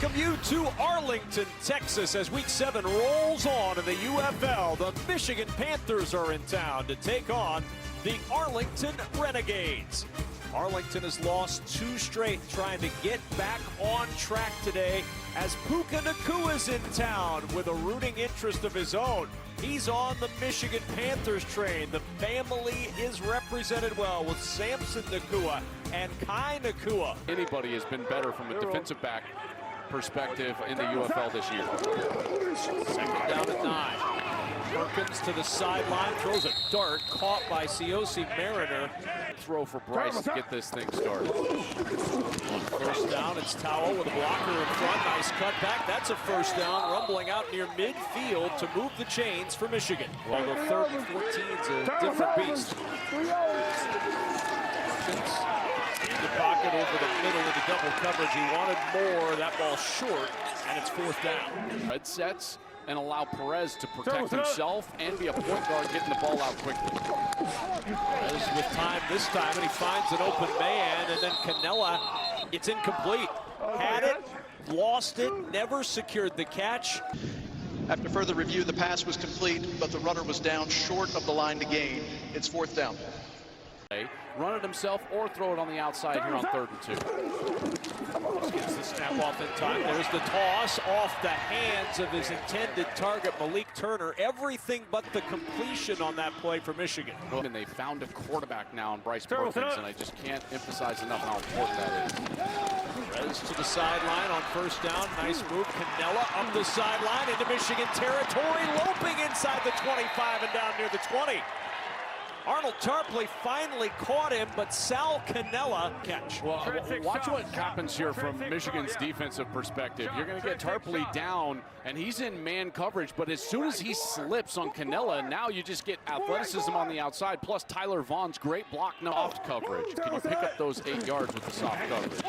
welcome you to Arlington, Texas, as Week 7 rolls on in the UFL. The Michigan Panthers are in town to take on the Arlington Renegades. Arlington has lost 2 straight, trying to get back on track today as Puka Nakua's in town with a rooting interest of his own. He's on the Michigan Panthers train. The family is represented well with Samson Nakua and Kai Nakua. Anybody has been better from a defensive back perspective in the UFL this year. Second down at 9. Perkins to the sideline, throws a dart, caught by Ciosi Mariner. Throw for Bryce to get this thing started. First down, it's Towell with a blocker in front. Nice cutback. That's a first down, rumbling out near midfield to move the chains for Michigan. Well, the third and 14's a different beast. Perkins in the pocket over the middle of the double coverage. He wanted more. That ball short, and it's 4th down. Red sets and allow Perez to protect himself and be a point guard getting the ball out quickly. Perez with time this time, and he finds an open man, and then Canella, it's incomplete. Had it, lost it, never secured the catch. After further review, the pass was complete, but the runner was down short of the line to gain. It's 4th down. Run it himself or throw it on the outside here on 3rd and 2. Gets the snap off in time. There's the toss off the hands of his intended target, Malik Turner. Everything but the completion on that play for Michigan. And they found a quarterback now in Bryce Perkins, and I just can't emphasize enough how important that is. Perez to the sideline on first down. Nice move. Canella up the sideline into Michigan territory, loping inside the 25 and down near the 20. Arnold Tarpley finally caught him, but Sal Canella catch. Well, watch what happens here from Michigan's defensive perspective. You're going to get Tarpley down, and he's in man coverage, but as soon as he slips on Canella, now you just get athleticism on the outside, plus Tyler Vaughn's great block no off coverage. Can you pick up those 8 yards with the soft coverage?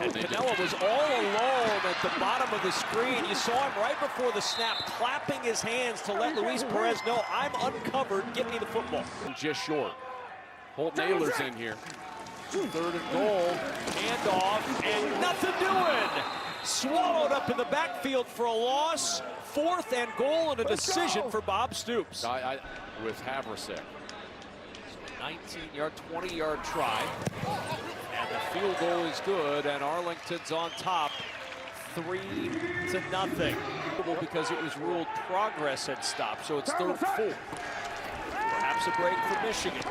And Canella was all alone at the bottom of the screen. You saw him right before the snap, clapping his hands to let Luis Perez know, I'm uncovered, give me the football. Just short. Holt Naylor's in here. 3rd and goal, handoff, and nothing doing. Swallowed up in the backfield for a loss. 4th and goal and a decision for Bob Stoops. With Havrasek. 19-yard, 20-yard try. And the field goal is good, and Arlington's on top, 3-0. Because it was ruled progress had stopped, so it's 3rd and 4. Perhaps a break for Michigan.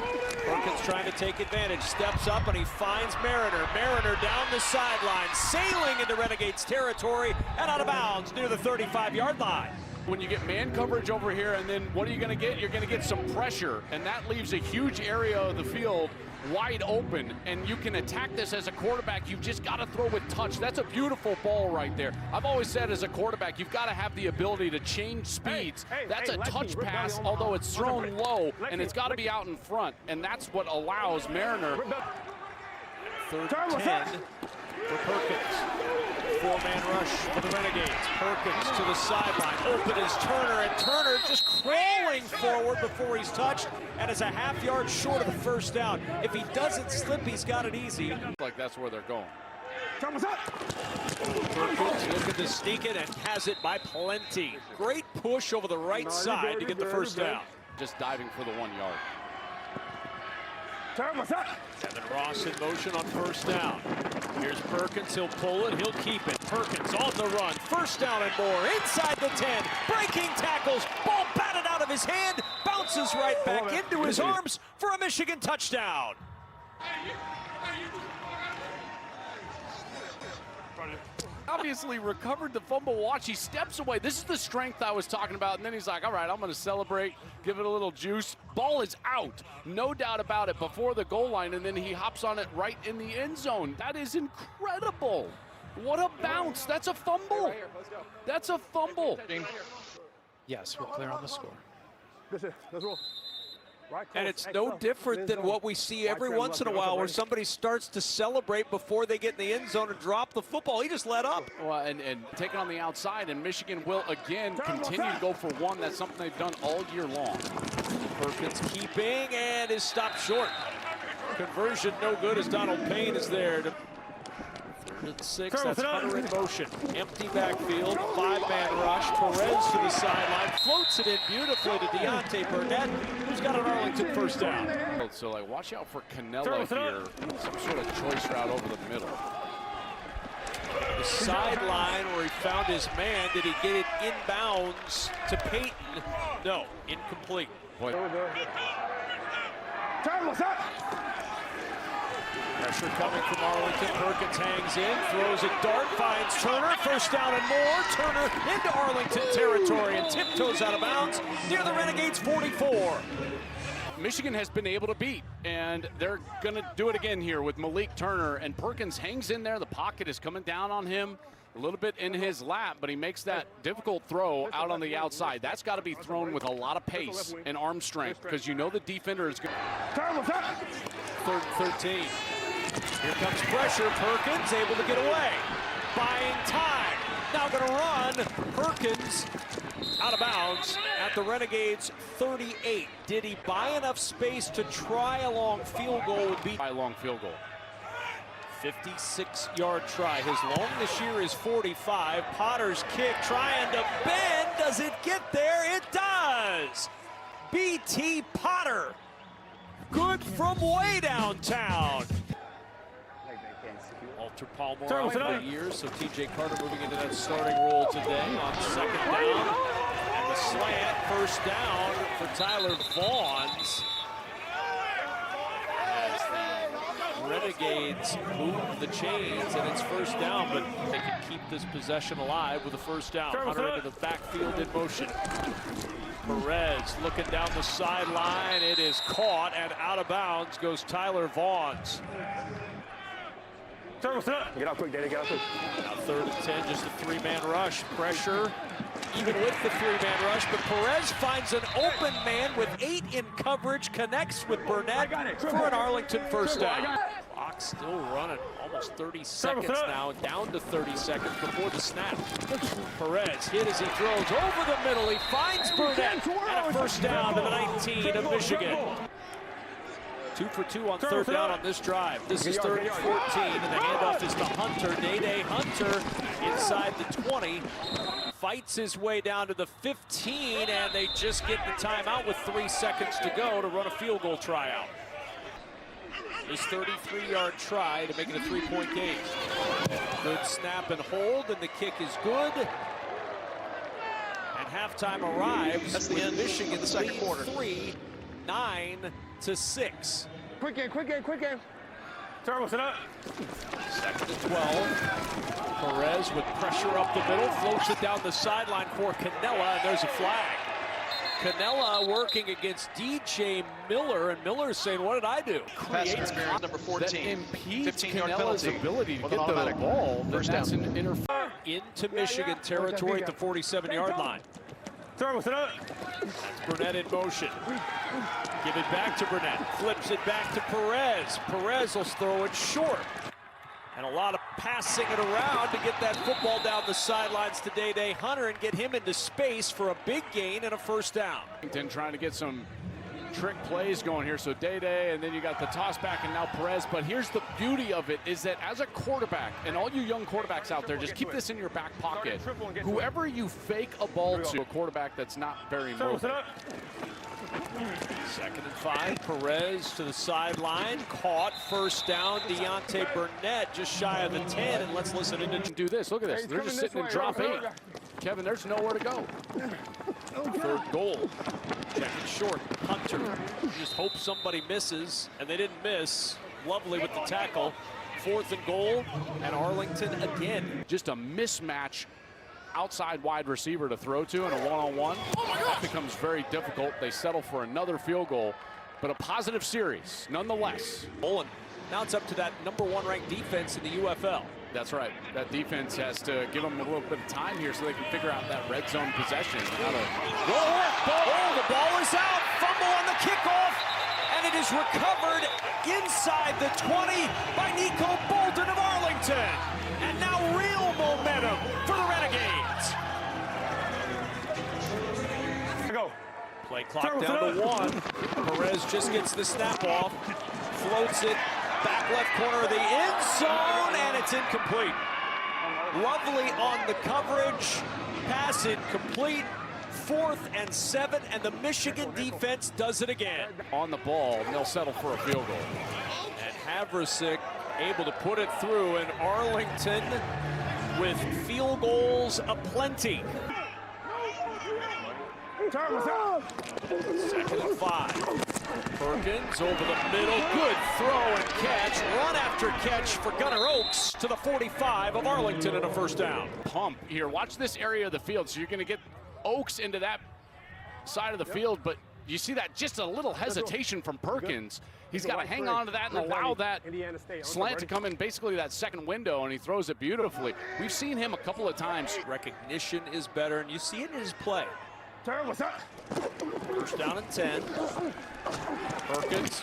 Perkins trying to take advantage, steps up, and he finds Mariner. Mariner down the sideline, sailing into Renegades territory, and out of bounds near the 35-yard line. When you get man coverage over here, and then what are you going to get? You're going to get some pressure, and that leaves a huge area of the field wide open, and you can attack this as a quarterback. You've just got to throw with touch. That's a beautiful ball right there. I've always said as a quarterback, you've got to have the ability to change speeds. That's a touch pass, although it's thrown low, and it's got to be out in front, and that's what allows Mariner. 3rd and 10 for Perkins. 4-man rush for the Renegades. Perkins to the sideline. Open is Turner, and Turner just crawling forward before he's touched, and is a half-yard short of the first down. If he doesn't slip, he's got it easy. Like that's where they're going. Perkins looking to sneak it and has it by plenty. Great push over the right side to get the first down. Just diving for the 1 yard. Kevin Ross in motion on first down. Here's Perkins, he'll pull it, he'll keep it. Perkins on the run, first down and more, inside the 10, breaking tackles, ball batted out of his hand, bounces right back into his arms for a Michigan touchdown. Obviously recovered the fumble. Watch, he steps away. This is the strength I was talking about, and then he's like, all right, I'm going to celebrate, give it a little juice. Ball is out, no doubt about it, before the goal line, and then he hops on it right in the end zone. That is incredible. What a bounce. That's a fumble. That's a fumble. Yes, we're clear on the score. Let's roll. And it's no different than what we see every once in a while where somebody starts to celebrate before they get in the end zone and drop the football. He just let up. Well, and taking on the outside, and Michigan will again continue to go for one. That's something they've done all year long. Perkins keeping and is stopped short. Conversion no good as Donald Payne is there. 3rd 6, that's Hunter in motion. Empty backfield, 5-man rush. Perez to the sideline, floats it in beautifully to Deontay Burnett, who's got an Arlington first down. So, like, watch out for Canella here. Some sort of choice route over the middle. The sideline where he found his man. Did he get it inbounds to Peyton? No, incomplete. Boy. Pressure coming from Arlington. Perkins hangs in, throws a dart, finds Turner. First down and more. Turner into Arlington territory and tiptoes out of bounds near the Renegades 44. Michigan has been able to beat, and they're going to do it again here with Malik Turner. And Perkins hangs in there. The pocket is coming down on him a little bit in his lap, but he makes that difficult throw out on the outside. That's got to be thrown with a lot of pace and arm strength, because you know the defender is going to... 3rd and 13. Here comes pressure. Perkins able to get away. Buying time. Now going to run. Perkins out of bounds at the Renegades 38. Did he buy enough space to try a long field goal? Would be a long field goal. 56-yard try. His long this year is 45. Potter's kick trying to bend. Does it get there? It does. B.T. Potter. Good from way downtown. Walter Palmer out for years, so T.J. Carter moving into that starting role today on 2nd down. And the slant, first down for Tyler Vaughns. As the Renegades move the chains, and it's first down, but they can keep this possession alive with a first down. Hunter into the backfield in motion. Perez looking down the sideline. It is caught, and out of bounds goes Tyler Vaughns. Get out quick, Daddy, get out quick. Now 3rd and 10, just a 3-man rush. Pressure, even with the 3-man rush, but Perez finds an open man with 8 in coverage, connects with Burnett for an Arlington first down. Clock still running, almost 30 seconds now, down to 30 seconds before the snap. Perez hit as he throws over the middle. He finds Burnett and a first down to the 19 of Michigan. 2 for 2 on 3rd down on this drive. This is 3rd and 14, and the handoff is to Hunter. Day Hunter inside the 20. Fights his way down to the 15, and they just get the timeout with 3 seconds to go to run a field goal tryout. His 33-yard try to make it a 3-point game. Good snap and hold, and the kick is good. And halftime arrives. That's the end Michigan of the second quarter. 9-6. Quick game. Turn, what's it up? 2nd and 12. Perez with pressure up the middle, floats it down the sideline for Canella, and there's a flag. Canella working against DJ Miller, and Miller's saying, what did I do? Pass interference, number 14. That impedes 15-yard Canella's penalty ability to with get an the automatic ball. first That's down. an interference. Into Michigan territory at the 47-yard line. Turn, what's it up? That's Burnett in motion. Give it back to Burnett. Flips it back to Perez. Perez will throw it short. And a lot of passing it around to get that football down the sidelines to Day Hunter and get him into space for a big gain and a first down. Trying to get some trick plays going here. So Day, and then you got the toss back, and now Perez. But here's the beauty of it, is that as a quarterback, and all you young quarterbacks out there, just keep this in your back pocket. Whoever you fake a ball to, a quarterback that's not very mobile. 2nd and 5, Perez to the sideline, caught, first down, Deontay Burnett just shy of the 10, and let's listen in to Do this, look at this. They're just sitting in drop 8. Kevin, there's nowhere to go. 3rd goal. Check it short. Hunter just hope somebody misses, and they didn't miss. Lovely with the tackle. 4th and goal, and Arlington again. Just a mismatch outside wide receiver to throw to in a one-on-one. That becomes very difficult. They settle for another field goal, but a positive series nonetheless. Now it's up to that #1 ranked defense in the UFL. That's right. That defense has to give them a little bit of time here so they can figure out that red zone possession. The ball is out. Fumble on the kickoff, and it is recovered inside the 20 by Nico Bolton of Arlington. And now real momentum for the Renegades. Go. Play clock down to 1. Perez just gets the snap off, floats it back left corner of the end zone, and it's incomplete. Lovely on the coverage, pass incomplete. 4th and 7, and the Michigan defense does it again. On the ball, and they'll settle for a field goal. And Havrasik able to put it through, and Arlington with field goals aplenty. 2nd and 5. Perkins over the middle, good throw and catch, run after catch for Gunnar Oaks to the 45 of Arlington and a first down. Pump here, watch this area of the field, so you're going to get Oaks into that side of the field, but you see that just a little hesitation from Perkins. He's got to hang on to that and allow that slant to come in basically that second window, and he throws it beautifully. We've seen him a couple of times. Recognition is better, and you see it in his play. What's up? First down and 10. Perkins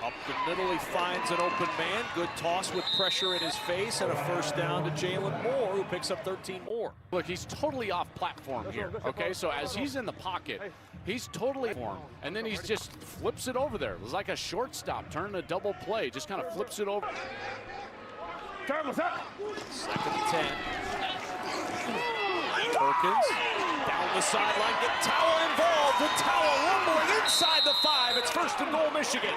up the middle, he finds an open man. Good toss with pressure in his face, and a first down to Jalen Moore, who picks up 13 more. Look, he's totally off platform here, okay? So as he's in the pocket, he's totally formed, and then he just flips it over there. It was like a shortstop, turning a double play, just kind of flips it over. What's up? 2nd and 10. Perkins down the sideline, get Tawa involved, and Tawa rumbling inside the 5. It's 1st and goal, Michigan.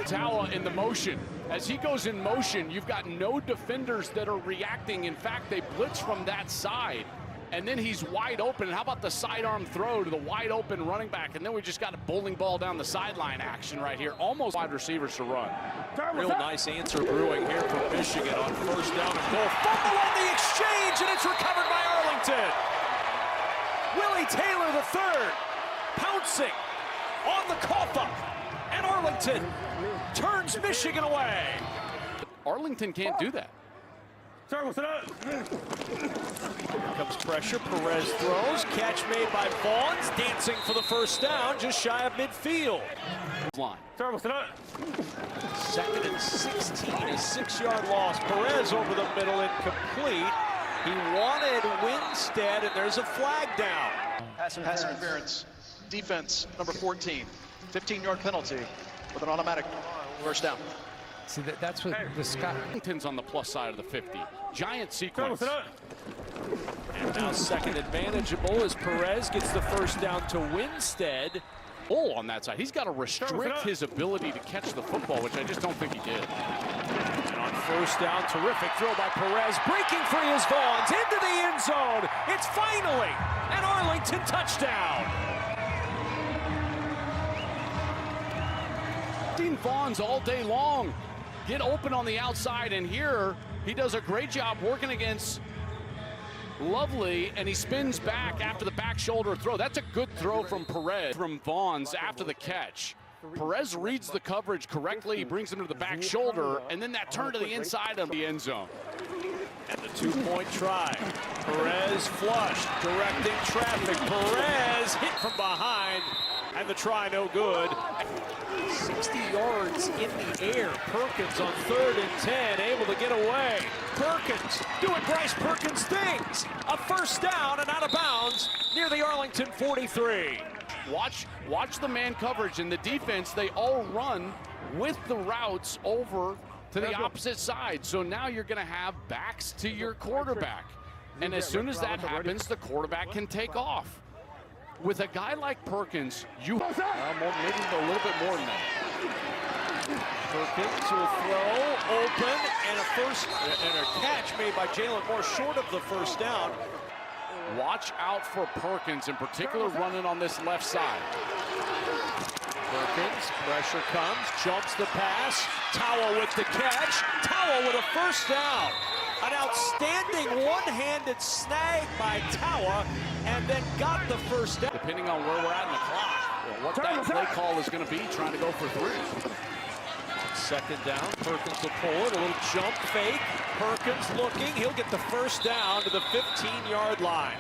Tawa in the motion. As he goes in motion, you've got no defenders that are reacting. In fact, they blitz from that side, and then he's wide open. And how about the sidearm throw to the wide open running back? And then we just got a bowling ball down the sideline action right here. Almost wide receivers to run. Real nice answer brewing here for Michigan on 1st down and goal. Fumble on the exchange, and it's recovered by Arlington. Willie Taylor III pouncing on the cough up, and Arlington turns Michigan away. Arlington can't do that. Sir, what's up? Here comes pressure. Perez throws. Catch made by Vaughns. Dancing for the first down, just shy of midfield. Line. Sir, what's up? 2nd and 16, a 6-yard loss. Perez over the middle, incomplete. He wanted Winstead, and there's a flag down. Pass interference. Defense, number 14. 15-yard penalty with an automatic first down. See, that's what the Scott. Arlington's on the plus side of the 50. Giant sequence. And now 2nd and manageable as Perez gets the first down to Winstead. Oh, on that side. He's got to restrict his ability to catch the football, which I just don't think he did. And on 1st down, terrific throw by Perez. Breaking free is Vaughns into the end zone. It's finally an Arlington touchdown. Vaughns all day long. Get open on the outside, and here he does a great job working against Lovely, and he spins back after the back shoulder throw. That's a good throw from Perez, from Vaughns after the catch. Perez reads the coverage correctly, he brings him to the back shoulder, and then that turn to the inside of the end zone. And the 2-point try. Perez flushed, directing traffic. Perez hit from behind, and the try no good. 60 yards in the air. Perkins on 3rd and 10, able to get away. Perkins doing Bryce Perkins things. A first down and out of bounds near the Arlington 43. Watch the man coverage and the defense. They all run with the routes over to the opposite side. So now you're going to have backs to your quarterback. And as soon as that happens, the quarterback can take off. With a guy like Perkins, maybe a little bit more than that. Perkins will throw, open, and a catch made by Jalen Moore short of the first down. Watch out for Perkins, in particular running on this left side. Perkins, pressure comes, jumps the pass. Tawa with the catch. Tawa with a first down. An outstanding one-handed snag by Tawa, and then got the first down. Depending on where we're at in the clock, what that play call is going to be, trying to go for 3. 2nd down, Perkins will pull it, a little jump fake. Perkins looking, he'll get the first down to the 15-yard line.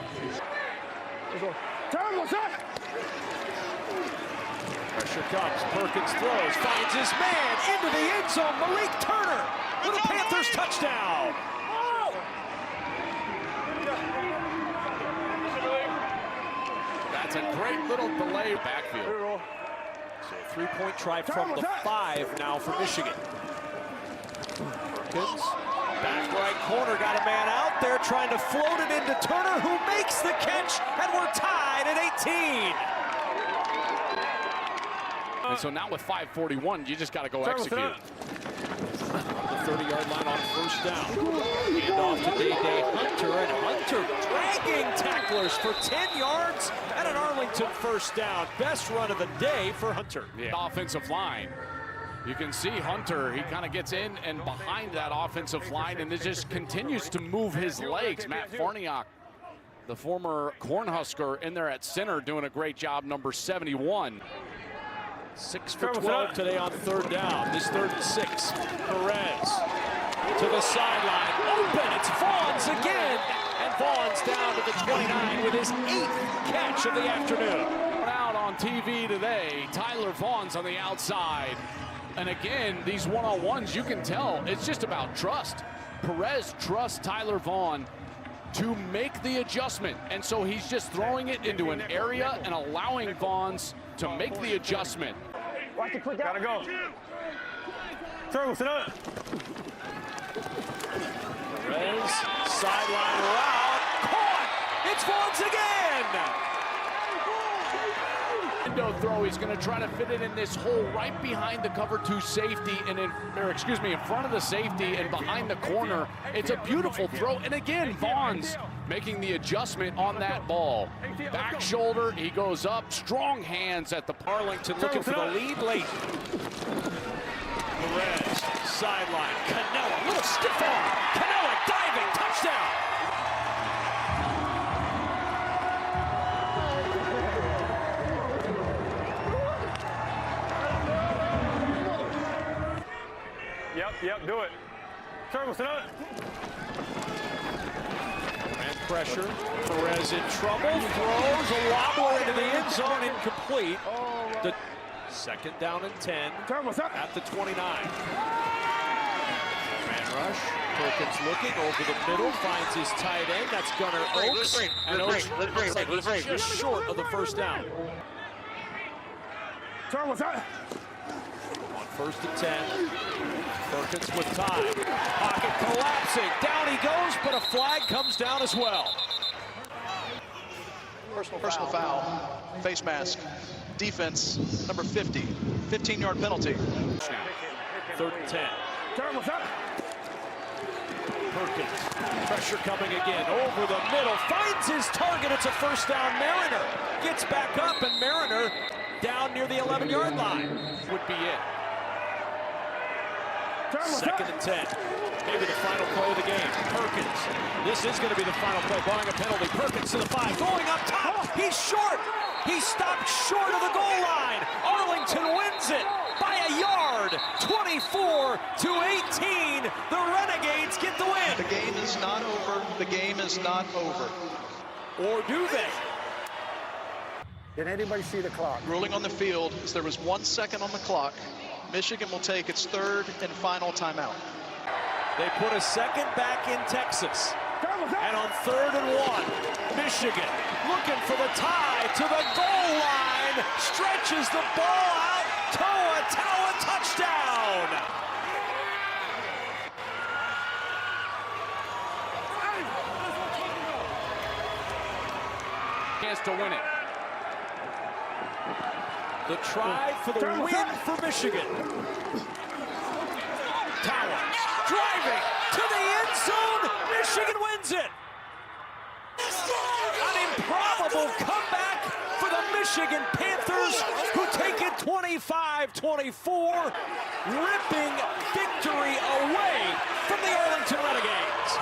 Pressure comes, Perkins throws, finds his man, into the end zone, Malik Turner with a Panthers touchdown. That's a great little delay backfield. So a 3-point try from the 5 now for Michigan. Perkins, back right corner, got a man out there trying to float it into Turner, who makes the catch, and we're tied at 18. And so now with 5:41, you just got to go execute. The 30-yard line on first down. Hand off to Day Hunter, and Hunter dragging tacklers for 10 yards and an Arlington first down. Best run of the day for Hunter. Yeah. Offensive line. You can see Hunter, he kind of gets in and behind that offensive line, and it just continues to move his legs. Matt Farniok, the former Cornhusker, in there at center, doing a great job, number 71. 6 for 12 today on third down. This 3rd and 6. Perez to the sideline. Open. It's Vaughn's again. And Vaughn's down to the 29 with his 8th catch of the afternoon. Out on TV today, Tyler Vaughn's on the outside. And again, these one-on-ones, you can tell it's just about trust. Perez trusts Tyler Vaughn to make the adjustment. And so he's just throwing it into an area and allowing Vaughn's to make the adjustment. Watch it quick out. Gotta go. Turtle, sit up. Perez, sideline route. Caught! It's Vaughn's again! Window throw, he's going to try to fit it in this hole right behind the cover 2 safety, and in front of the safety and behind the corner. It's a beautiful throw, and again, Vaughn's making the adjustment on that ball. Back shoulder, he goes up, strong hands at the Arlington looking for the lead late. Perez, sideline, Canella, little stiff arm. Canella diving, touchdown! Yep, do it. Turtle, sit up. And pressure. Perez in trouble. Throws a wobbler into the end zone. Incomplete. The 2nd down and 10 at the 29. Man rush. Perkins looking over the middle. Finds his tight end. That's Gunnar Oaks. And Oaks looks like he's just short of the first down. Turtle, what's up? On 1st and 10. Perkins with time. Pocket collapsing. Down he goes, but a flag comes down as well. Personal foul. Face mask. Defense, number 50. 15-yard penalty. 3rd and 10. Turtle, what's up? Perkins. Pressure coming again. Over the middle. Finds his target. It's a first down. Mariner gets back up, and Mariner down near the 11-yard line. Would be it. 2nd and 10. Maybe the final play of the game. Perkins. This is going to be the final play, barring a penalty. Perkins to the 5. Going up top. He's short. He stopped short of the goal line. Arlington wins it by a yard. 24-18. The Renegades get the win. The game is not over. The game is not over. Or do they? Did anybody see the clock? Ruling on the field is there was 1 second on the clock. Michigan will take its 3rd and final timeout. They put a second back in Texas. And on 3rd and 1, Michigan looking for the tie to the goal line. Stretches the ball out. Toa touchdown. Chance to win it. The try for the win for Michigan. Towers driving to the end zone. Michigan wins it. An improbable comeback for the Michigan Panthers, who take it 25-24, ripping victory away from the Arlington Renegades.